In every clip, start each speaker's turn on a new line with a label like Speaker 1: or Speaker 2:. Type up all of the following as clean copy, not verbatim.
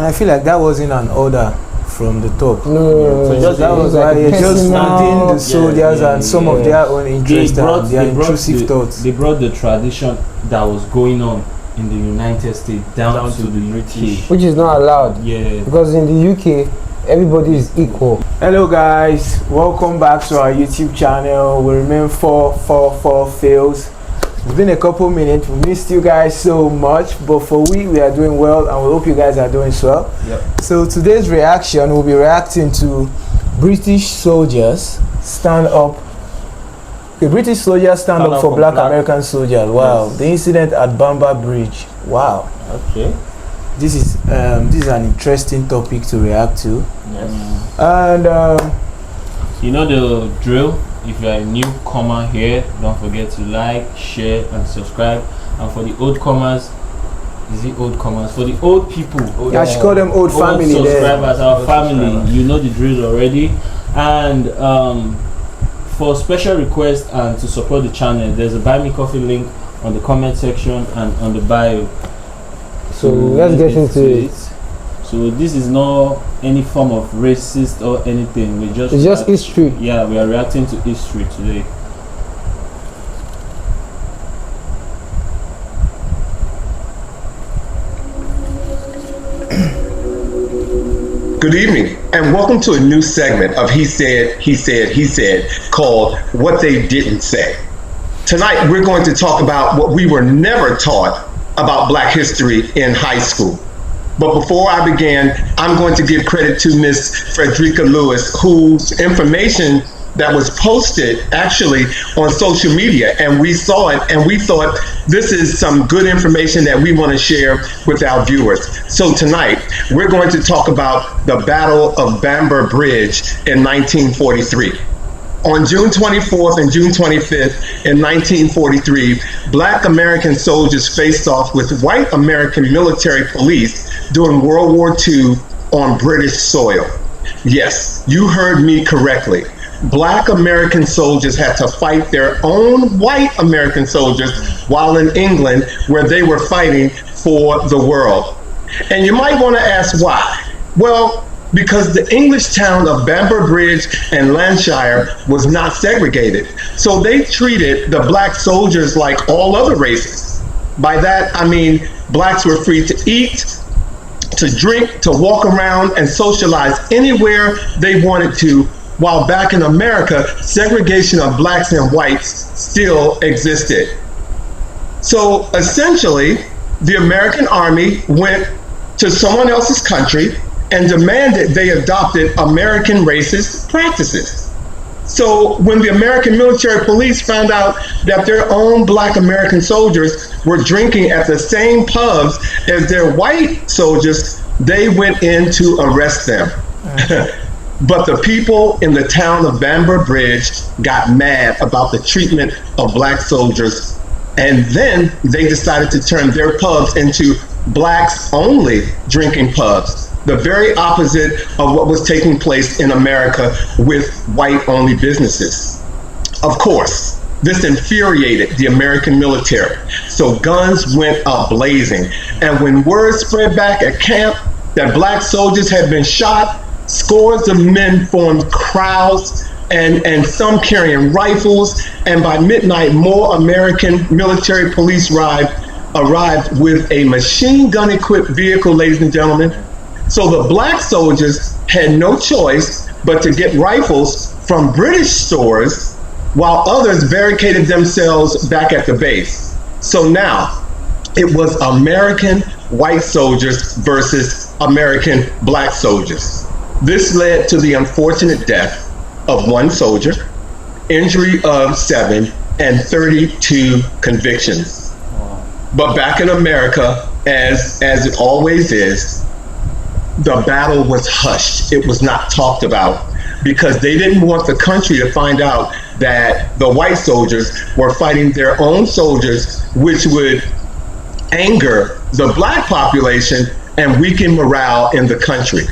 Speaker 1: And I feel like that wasn't an order from the top.
Speaker 2: No,
Speaker 1: So just that was why you're just standing the soldiers and some of their own interests and their intrusive thoughts.
Speaker 3: They brought the tradition that was going on in the United States down to the British,
Speaker 2: which is not allowed.
Speaker 3: Yeah.
Speaker 2: Because in the UK, everybody is equal.
Speaker 1: Hello guys, welcome back to our YouTube channel. We remain 444 fails. It's been a couple minutes. We missed you guys so much, but for we are doing well, and we hope you guys are doing well.
Speaker 3: Yep.
Speaker 1: So today's reaction, we'll be reacting to British soldiers stand up. The British soldiers stand up for black American soldiers. Wow. Yes. The incident at Bamber Bridge. Wow.
Speaker 3: Okay.
Speaker 1: This is an interesting topic to react to.
Speaker 3: Yes.
Speaker 1: And
Speaker 3: you know the drill. If you are a newcomer here, don't forget to like, share, and subscribe. And for the old comers, is it old comers? For the old people,
Speaker 1: I should call them old family.
Speaker 3: Subscribers, our family. You know the drill already. And for special requests and to support the channel, there's a buy me coffee link on the comment section and on the bio.
Speaker 2: So let's get into it.
Speaker 3: So this is not any form of racist or anything. It's
Speaker 2: just history.
Speaker 3: Yeah, we are reacting to history today.
Speaker 4: Good evening, and welcome to a new segment of He Said, called What They Didn't Say. Tonight, we're going to talk about what we were never taught about Black history in high school. But before I begin, I'm going to give credit to Miss Frederica Lewis, whose information that was posted actually on social media, and we saw it and we thought this is some good information that we want to share with our viewers. So tonight, we're going to talk about the Battle of Bamber Bridge in 1943. On June 24th and June 25th in 1943, Black American soldiers faced off with white American military police during World War II on British soil. Yes, you heard me correctly. Black American soldiers had to fight their own white American soldiers while in England, where they were fighting for the world. And you might want to ask why. Well, because the English town of Bamber Bridge and Lancashire was not segregated. So they treated the black soldiers like all other races. By that, I mean blacks were free to eat, to drink, to walk around and socialize anywhere they wanted to, while back in America, segregation of blacks and whites still existed. So essentially, the American Army went to someone else's country and demanded they adopted American racist practices. So when the American military police found out that their own Black American soldiers were drinking at the same pubs as their white soldiers, they went in to arrest them. But the people in the town of Bamber Bridge got mad about the treatment of black soldiers, and then they decided to turn their pubs into blacks only drinking pubs, the very opposite of what was taking place in America with white only businesses. Of course, this infuriated the American military, so guns went up blazing, and when word spread back at camp that black soldiers had been shot, scores of men formed crowds, and some carrying rifles, and by midnight, more American military police arrived with a machine gun equipped vehicle, ladies and gentlemen. So the black soldiers had no choice but to get rifles from British stores, while others barricaded themselves back at the base. So now it was American white soldiers versus American black soldiers. This led to the unfortunate death of one soldier, injury of 7, and 32 convictions. But back in America, as it always is, the battle was hushed. It was not talked about because they didn't want the country to find out that the white soldiers were fighting their own soldiers, which would anger the black population and weaken morale in the country.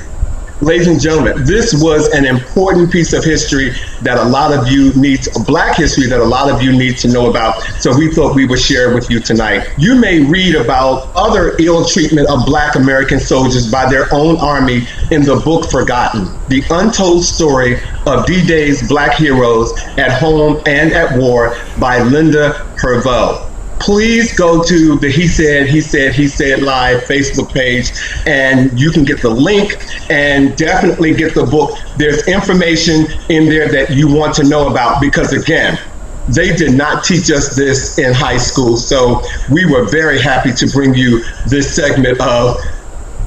Speaker 4: Ladies and gentlemen, this was an important piece of history that a lot of you need, black history that a lot of you need to know about. So we thought we would share it with you tonight. You may read about other ill treatment of black American soldiers by their own army in the book Forgotten, the untold story of D-Day's black heroes at home and at war by Linda Herveau. Please go to the He Said Live Facebook page and you can get the link and definitely get the book. There's information in there that you want to know about because, again, they did not teach us this in high school. So we were very happy to bring you this segment of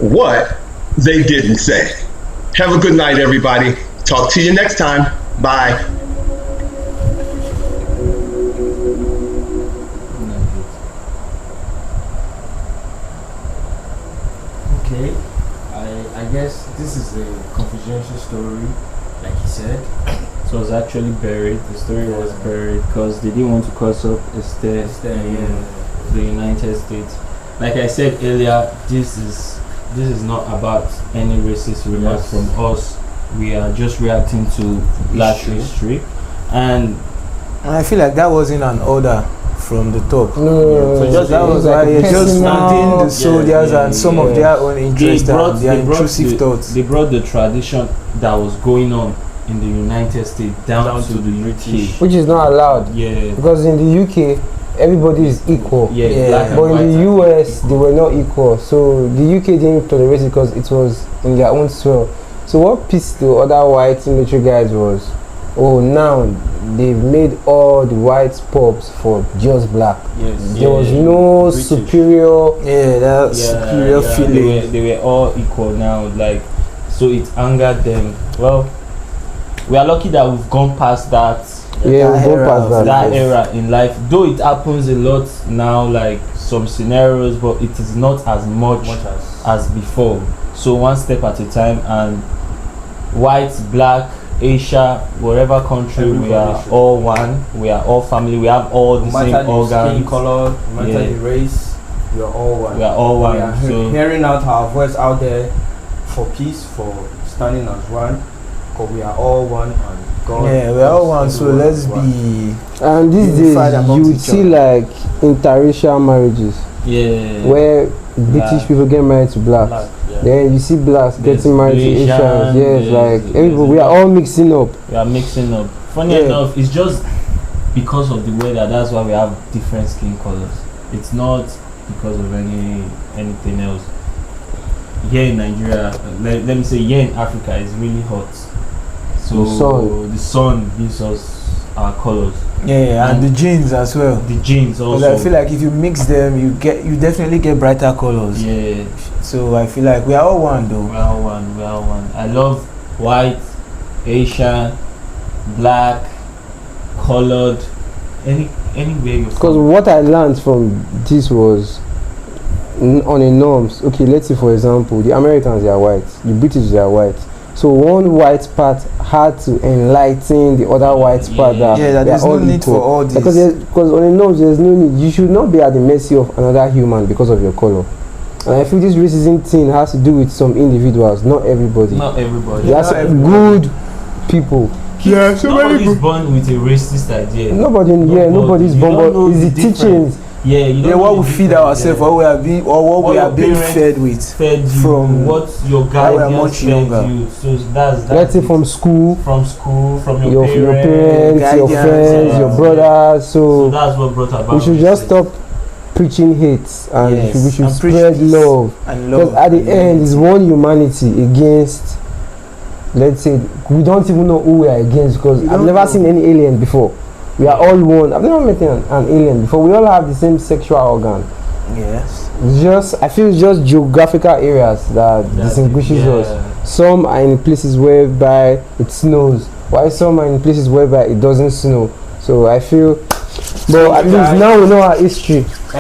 Speaker 4: what they didn't say. Have a good night, everybody. Talk to you next time. Bye.
Speaker 3: Okay, I guess this is a confidential story, like he said. So it was actually buried. The story was buried because they didn't want to cause up a stir in the United States. Like I said earlier, this is not about any racist remarks from us. We are just reacting to black history, and
Speaker 1: I feel like that wasn't an order from the top.
Speaker 2: No,
Speaker 1: So just that was why
Speaker 2: like
Speaker 1: you're just
Speaker 2: personal-
Speaker 1: planting the soldiers and some of their own interests and their intrusive thoughts.
Speaker 3: They brought the tradition that was going on in the United States down to the British.
Speaker 2: which is not allowed.
Speaker 3: Yeah.
Speaker 2: Because in the UK, everybody is equal.
Speaker 3: Yeah, black and
Speaker 2: But in
Speaker 3: white
Speaker 2: the
Speaker 3: and
Speaker 2: US, they were not equal. So the UK didn't tolerate it because it was in their own soil. So what pissed the other white military guys was, oh, now they've made all the white pubs for just black.
Speaker 3: Yes.
Speaker 2: There was no
Speaker 3: British.
Speaker 2: superior.
Speaker 1: Yeah, that superior feeling.
Speaker 3: They were all equal now, like, so it angered them. Well, we are lucky that we've gone past that
Speaker 2: Yeah,
Speaker 1: That
Speaker 2: we go
Speaker 1: era
Speaker 2: past
Speaker 1: of
Speaker 2: that.
Speaker 3: that era in life. Though it happens a lot now, like some scenarios, but it is not as much as before. So one step at a time, and white, black, Asia, whatever country, we are
Speaker 5: Everybody should-
Speaker 3: all one. We are all family. We have all the
Speaker 5: No
Speaker 3: same
Speaker 5: matter the skin
Speaker 3: organs.
Speaker 5: color, no matter
Speaker 3: Yeah.
Speaker 5: the race, we are all one.
Speaker 3: We are all one.
Speaker 5: We are
Speaker 3: So
Speaker 5: hearing out our voice out there for peace, for standing as one, because we are all one and God.
Speaker 1: Yeah, we're all one,
Speaker 5: loves
Speaker 1: so
Speaker 5: everyone
Speaker 1: let's
Speaker 5: as one.
Speaker 1: be
Speaker 2: And these
Speaker 1: unified
Speaker 2: days,
Speaker 1: amongst
Speaker 2: you would
Speaker 1: each
Speaker 2: see
Speaker 1: other.
Speaker 2: like interracial marriages
Speaker 3: yeah,
Speaker 2: where British people get married to blacks.
Speaker 5: Black, yeah.
Speaker 2: Then you see blacks
Speaker 3: There's
Speaker 2: getting married to
Speaker 3: Asian,
Speaker 2: Asians. Yes,
Speaker 3: there's-
Speaker 2: like
Speaker 3: there's
Speaker 2: everybody, we
Speaker 3: a
Speaker 2: are
Speaker 3: lot.
Speaker 2: all mixing up.
Speaker 3: we are mixing up. Funny
Speaker 1: Yeah.
Speaker 3: enough, it's just because of the weather. That's why we have different skin colors. It's not because of anything else. Here in Nigeria, let me say, here in Africa, it's really hot. So
Speaker 2: The
Speaker 3: the sun gives us our colors.
Speaker 1: yeah, and the genes as well.
Speaker 3: The genes
Speaker 1: Because
Speaker 3: also.
Speaker 1: I feel like if you mix them, you definitely get brighter colors.
Speaker 3: yeah,
Speaker 1: So I feel like we are all one though.
Speaker 3: we are one. We are one. I love white, Asian, black, colored, anywhere you
Speaker 2: Because what I learned from this was on a norms. Okay, let's say for example, the Americans they are white, the British they are white. So one white part had to enlighten the other white part that
Speaker 1: Yeah, that
Speaker 2: they are
Speaker 1: there's no
Speaker 2: all
Speaker 1: need for
Speaker 2: equal.
Speaker 1: all this.
Speaker 2: Because on a norms there's no need. You should not be at the mercy of another human because of your color. And I feel this racism thing has to do with some individuals, not everybody.
Speaker 3: Not everybody.
Speaker 2: There are
Speaker 1: not
Speaker 2: some
Speaker 1: everybody.
Speaker 2: good people.
Speaker 1: Yeah, so many
Speaker 3: Nobody's born with a racist idea.
Speaker 2: Nobody's
Speaker 3: You don't know
Speaker 2: bomb. It's the
Speaker 3: difference.
Speaker 2: teachings.
Speaker 3: Yeah, you
Speaker 1: Yeah,
Speaker 3: don't
Speaker 1: what
Speaker 3: know
Speaker 1: we
Speaker 3: the
Speaker 1: feed
Speaker 3: difference,
Speaker 1: ourselves,
Speaker 3: yeah.
Speaker 1: or we are being, or what
Speaker 3: What
Speaker 1: we are
Speaker 3: your
Speaker 1: being
Speaker 3: parents
Speaker 1: fed with.
Speaker 3: Fed you
Speaker 1: from
Speaker 3: what your
Speaker 1: we are
Speaker 3: guardians
Speaker 1: much
Speaker 3: fed
Speaker 1: younger.
Speaker 3: you. So that's
Speaker 2: Let's say
Speaker 3: it.
Speaker 2: from school,
Speaker 3: from school, from your
Speaker 2: your
Speaker 3: parents.
Speaker 2: parents, your
Speaker 1: guidance,
Speaker 2: friends, your
Speaker 3: yeah.
Speaker 2: brothers.
Speaker 3: So
Speaker 2: So
Speaker 3: that's what brought about.
Speaker 2: we should just
Speaker 3: racism.
Speaker 2: stop preaching hate and
Speaker 1: Yes,
Speaker 2: we should
Speaker 1: and preach
Speaker 2: spread
Speaker 1: peace
Speaker 2: love.
Speaker 1: and
Speaker 2: Because
Speaker 1: love.
Speaker 2: at the
Speaker 1: and
Speaker 2: end, it's
Speaker 1: unity.
Speaker 2: one humanity against. Let's say we don't even know who we are against because
Speaker 1: We
Speaker 2: I've
Speaker 1: don't
Speaker 2: never
Speaker 1: know.
Speaker 2: seen any alien before. We are all one. I've never met an alien before. We all have the same sexual organ.
Speaker 1: Yes.
Speaker 2: It's just I feel it's just geographical areas that distinguishes
Speaker 3: yeah.
Speaker 2: us. Some are in places whereby it snows, while some are in places whereby it doesn't snow. So I feel, but at least now we know our history.